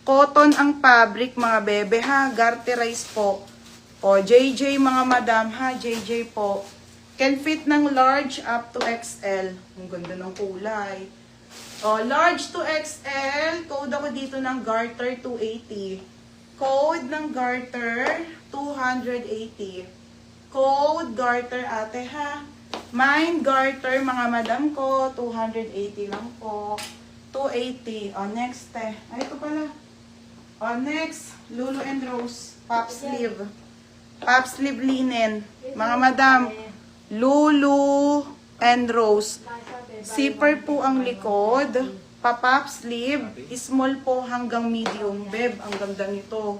Cotton ang fabric, mga bebe, ha? Garterize po. O, JJ, mga madam, ha? JJ po. Can fit ng large up to XL. Ang ganda ng kulay. O, large to XL. Code ako dito ng garter 280. Code ng garter 280. Code garter, ate, ha? Mine garter, mga madam ko, 280 lang po. 280. O, next, te. Ay, ito pala. O, next, Lulu and Rose, pop sleeve. Pop sleeve linen. Mga madam, Lulu and Rose. Zipper po ang likod. Pa-pop sleeve. Small po hanggang medium. Beb, ang ganda nito.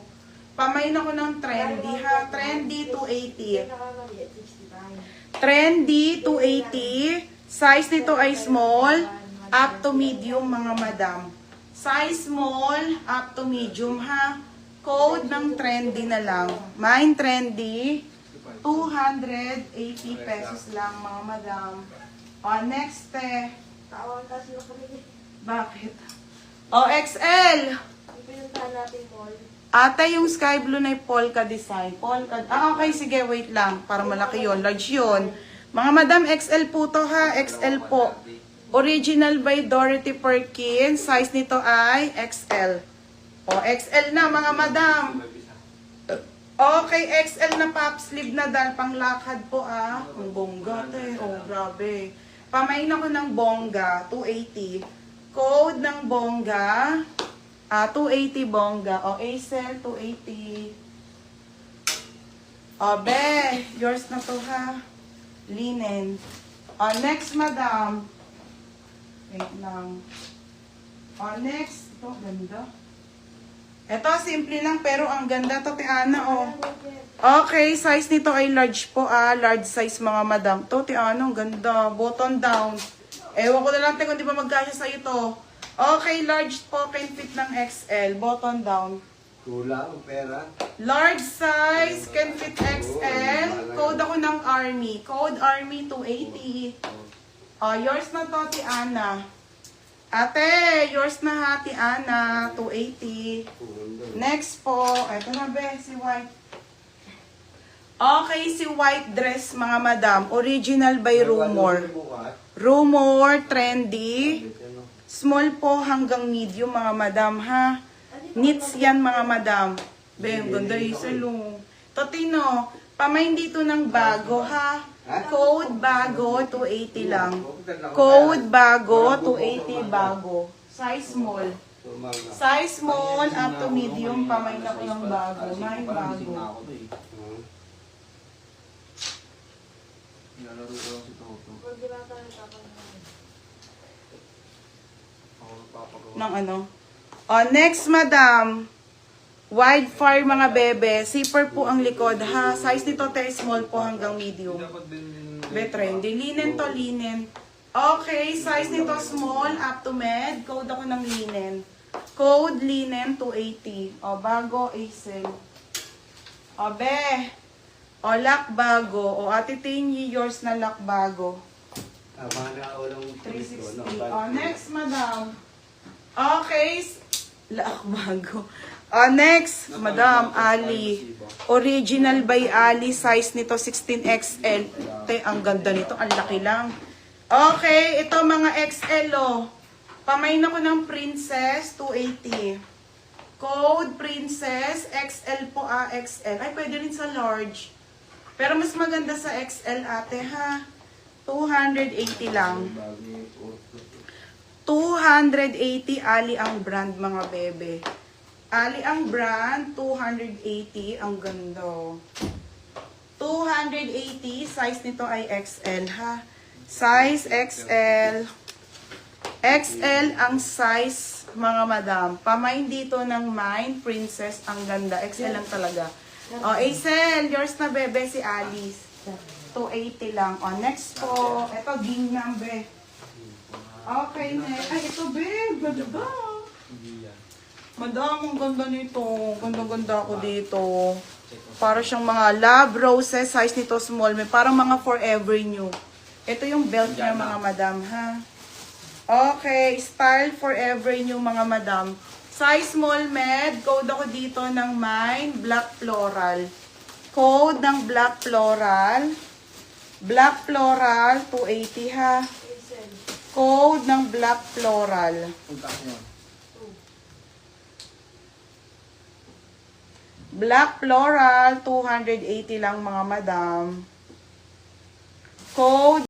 Pamain ako ng trendy, ha? Trendy 280. Trendy 280. Size nito ay small up to medium, mga madam. Size small up to medium, ha? Code ng trendy na lang. Mine trendy, 280 pesos lang, mga madam. O, next, bakit? O, XL. Ate, yung sky blue na yung polka design. Polka, okay, sige, wait lang. Para malaki yon, large yon. Mga madam, XL po to, ha? XL po. Original by Dorothy Perkins. Size nito ay XL. O, XL na, mga madam. Okay, XL na pop sleeve na dahil pang lakad po, ah. Ang bongga, te. Oh, grabe. Pamain ako ng bongga, 280. Code ng bongga, 280 bongga. O, Acel, 280. O, be, yours na to, ha. Linen. O, next, madam. Wait lang. O, next. Ito, ganda. Ito, simple lang, pero ang ganda to, Tiana, oh. Okay, size nito ay large po, ah. Large size, mga madam. To, Tiana, ang ganda. Button down. Ewan ko na lang, kung di ba magkasya sa ito. Okay, large po, can fit ng XL. Button down. Kulang, pera. Large size, can fit XL. Code ako ng Army. Code Army 280. Oh, yours na to, Tiana. Ate, yours na, ha, Tiana. 280. Next po, eto na, be, si white. Okay, si white dress, mga madam. Original by Rumor. Rumor, trendy. Small po hanggang medium, mga madam, ha. Knits yan, mga madam. Be, ang ganda yung salong. Totino, pamain dito ng bago, ha. Code bago, 280 lang. Code bago, 280 bago. Size small. Size small up to medium, pamain ako ng bago. May bago. Nang ano? Oh, next, madam. Wide fire, mga bebe. Zipper po ang likod, ha. Size nito, te, small po hanggang medium. Betrendy. Linen to, linen. Okay, size nito small up to med. Code ako ng linen. Code linen 280. O, bago, Acel. O, be. O, lock bago. O, ate Tingy, yours na lock bago. 360. O, next, madam. Okay. Lock bago. Next, Madam Ali. Original by Ali. Size nito 16XL. Te, ang ganda nito. Ang laki lang. Okay, ito mga XL, oh. Pamain ako ng Princess 280. Code Princess XL po, XL. Ay, pwede rin sa large. Pero mas maganda sa XL, ate, ha. 280 lang. 280 Ali ang brand, mga bebe. Ali ang brand, 280. Ang ganda. 280. Size nito ay XL, ha. Size XL. XL ang size, mga madam. Pamain dito ng mine, Princess. Ang ganda. XL lang talaga. O, Acel, yours na, bebe, si Alice. 280 lang. O, next po. Ito, gingham, be. Okay, next. Ay, ito, be. Ganda. Madam, ang ganda nito. Ganda-ganda ako dito. Para siyang mga love roses. Size nito small. May parang mga forever new. Ito yung belt niya, mga madam, ha? Okay. Style forever new, mga madam. Size small med, code ako dito ng mine, black floral. Code ng black floral. Black floral, 280 ha. Code ng black floral. Punta nyo. Black floral, 280 lang mga madam. Code